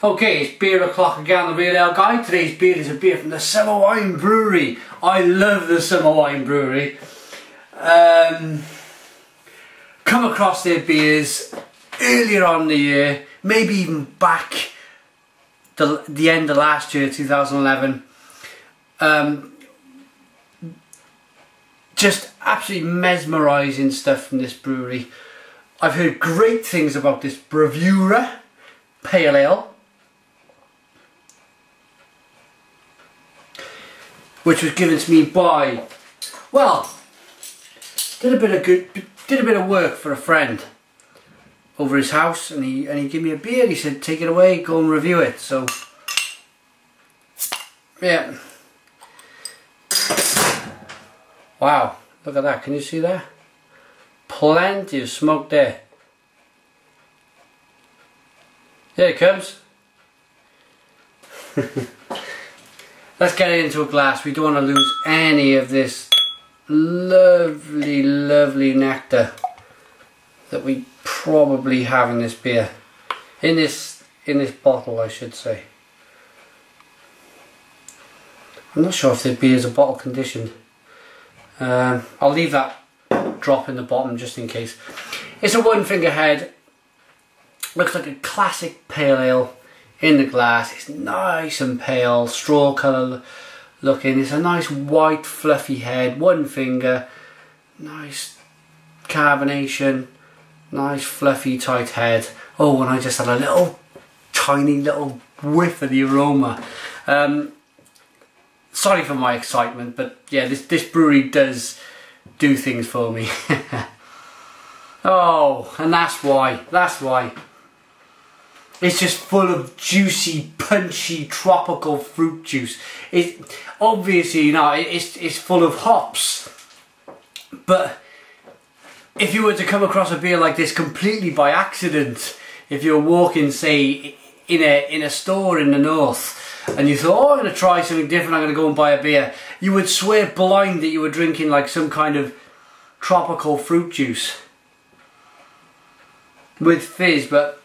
Okay, it's beer o'clock again on the Real Ale Guide. Today's beer is a beer from the Summer Wine Brewery. I love the Summer Wine Brewery. Come across their beers earlier on in the year, maybe even back the end of last year, 2011. Just absolutely mesmerising stuff from this brewery. I've heard great things about this Bravura Pale Ale, which was given to me by, well, did a bit of work for a friend over his house, and he gave me a beer. He said, take it away, go and review it. So yeah, wow, look at that, can you see that? Plenty of smoke there. Here it comes. Let's get it into a glass. We don't want to lose any of this lovely, lovely nectar that we probably have in this beer. In this bottle, I should say. I'm not sure if the beer is a bottle conditioned. I'll leave that drop in the bottom just in case. It's a one finger head. Looks like a classic pale ale in the glass. It's nice and pale, straw colour looking. It's a nice white fluffy head, one finger, nice carbonation, nice fluffy tight head. Oh, and I just had a little tiny little whiff of the aroma. Sorry for my excitement, but yeah, this brewery does do things for me. Oh, and that's why. It's just full of juicy, punchy, tropical fruit juice. It obviously, you know, it's full of hops. But if you were to come across a beer like this completely by accident, if you were walking, say, in a store in the north, and you thought, oh, I'm going to try something different, I'm going to go and buy a beer, you would swear blind that you were drinking like some kind of tropical fruit juice with fizz. But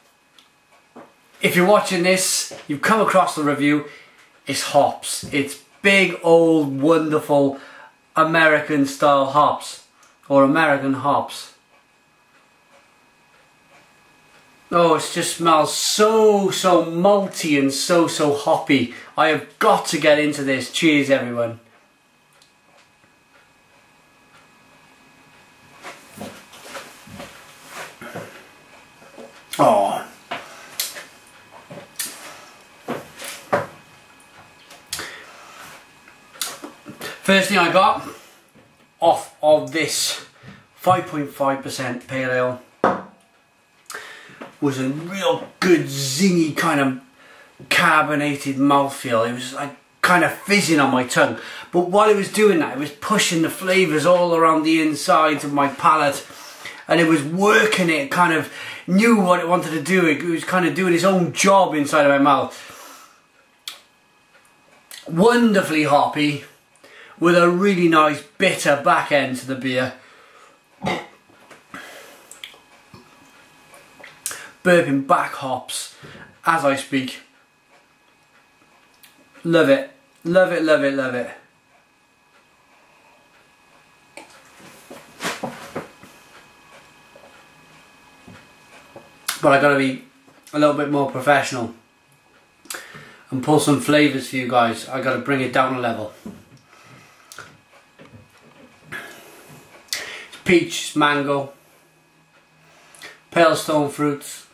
if you're watching this, you've come across the review, it's hops. It's big, old, wonderful American style hops, or American hops. Oh, it just smells so malty and so hoppy. I have got to get into this. Cheers, everyone. Oh. First thing I got off of this 5.5% pale ale was a real good zingy kind of carbonated mouthfeel. It was like kind of fizzing on my tongue, but while it was doing that, it was pushing the flavours all around the insides of my palate, and it was working it, kind of knew what it wanted to do. It was kind of doing its own job inside of my mouth. Wonderfully hoppy, with a really nice bitter back end to the beer. Burping back hops as I speak. Love it, love it, love it, love it. But I gotta be a little bit more professional and pull some flavours for you guys. I gotta bring it down a level. It's peach, it's mango, pale stone fruits.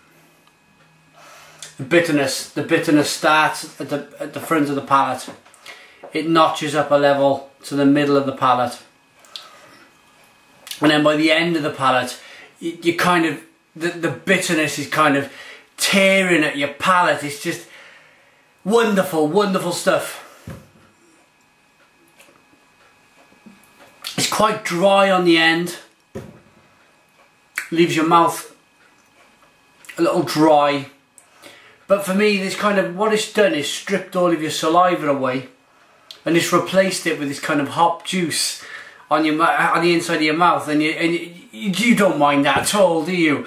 The bitterness starts at the front of the palate. It notches up a level to the middle of the palate, and then by the end of the palate, you kind of the bitterness is kind of tearing at your palate. It's just wonderful, wonderful stuff. It's quite dry on the end, leaves your mouth a little dry. But for me, this kind of, what it's done is stripped all of your saliva away, and it's replaced it with this kind of hop juice on your on the inside of your mouth, and you don't mind that at all, do you?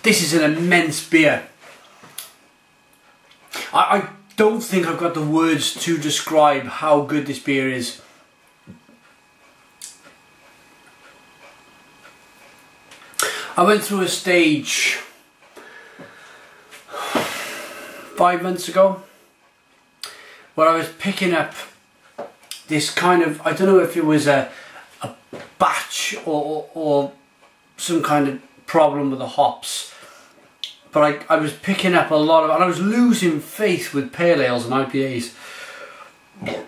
This is an immense beer. I don't think I've got the words to describe how good this beer is. I went through a stage 5 months ago where I was picking up this kind of, I don't know if it was a batch or some kind of problem with the hops, but I was picking up a lot of, and I was losing faith with pale ales and IPAs. I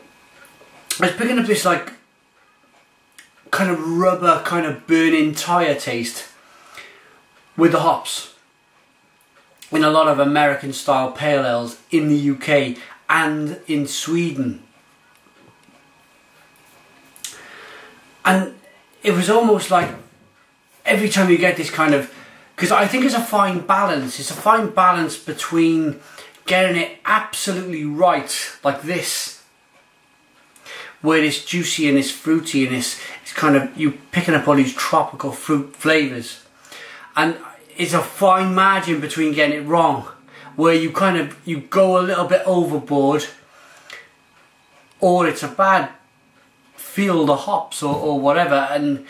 was picking up this like kind of rubber, kind of burning tyre taste with the hops in a lot of American style pale ales in the UK and in Sweden. And it was almost like every time you get this kind of, because I think it's a fine balance. It's a fine balance between getting it absolutely right, like this, where it's juicy and it's fruity and it's kind of, you picking up all these tropical fruit flavours. And it's a fine margin between getting it wrong, where you kind of, you go a little bit overboard, or it's a bad field of hops or whatever, and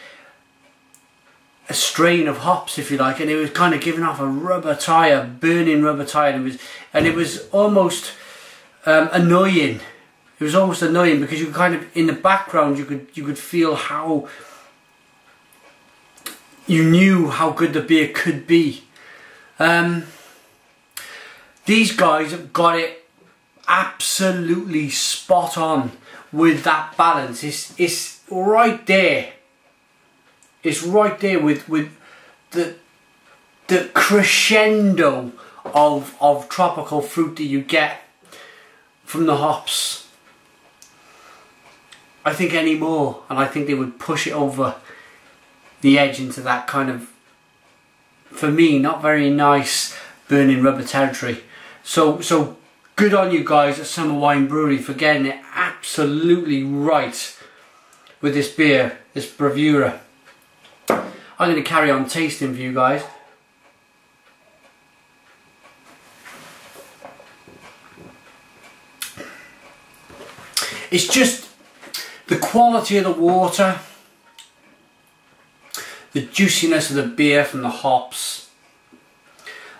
a strain of hops, if you like, and it was kind of giving off a rubber tyre, burning rubber tyre, and it was almost annoying. It was almost annoying because you kind of, in the background, you could feel how, you knew how good the beer could be. These guys have got it absolutely spot on with that balance. It's right there. It's right there with the crescendo of tropical fruit that you get from the hops. I think any more, and I think they would push it over the edge into that kind of, for me, not very nice burning rubber territory. So good on you guys at Summer Wine Brewery for getting it absolutely right with this beer, this Bravura. I'm going to carry on tasting for you guys. It's just the quality of the water, the juiciness of the beer from the hops,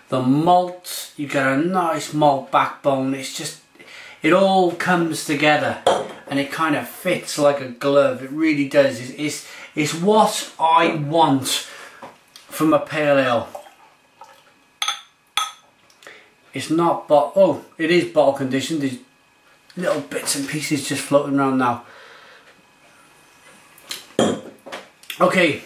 the malt, you get a nice malt backbone. It's just, it all comes together and it kind of fits like a glove. It really does. It's what I want from a pale ale. It's not, oh, it is bottle conditioned. There's little bits and pieces just floating around now. Okay.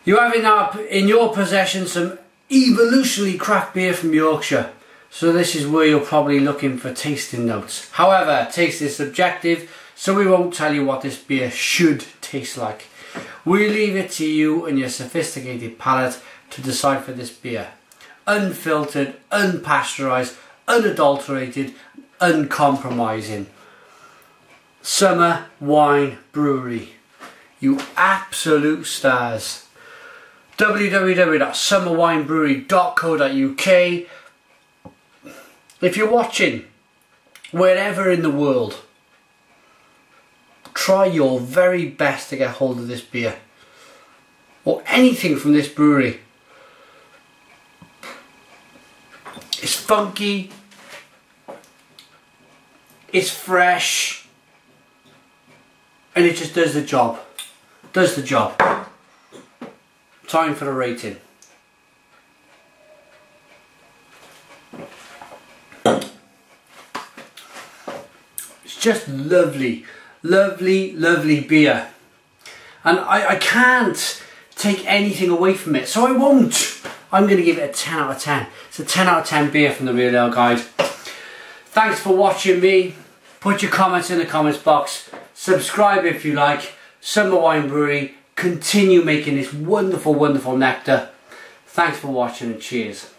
You have in your possession some evolutionary craft beer from Yorkshire. So this is where you're probably looking for tasting notes. However, taste is subjective, so we won't tell you what this beer should taste like. We leave it to you and your sophisticated palate to decipher this beer. Unfiltered, unpasteurised, unadulterated, uncompromising. Summer Wine Brewery. You absolute stars. www.summerwinebrewery.co.uk. If you're watching wherever in the world, try your very best to get hold of this beer or anything from this brewery. It's funky, it's fresh, and it just does the job. Does the job. Time for the rating. It's just lovely, lovely, lovely beer. And I can't take anything away from it, so I won't. I'm going to give it a 10 out of 10. It's a 10 out of 10 beer from the Real Ale Guide. Thanks for watching me. Put your comments in the comments box. Subscribe if you like. Summer Wine Brewery. Continue making this wonderful, wonderful nectar. Thanks for watching and cheers.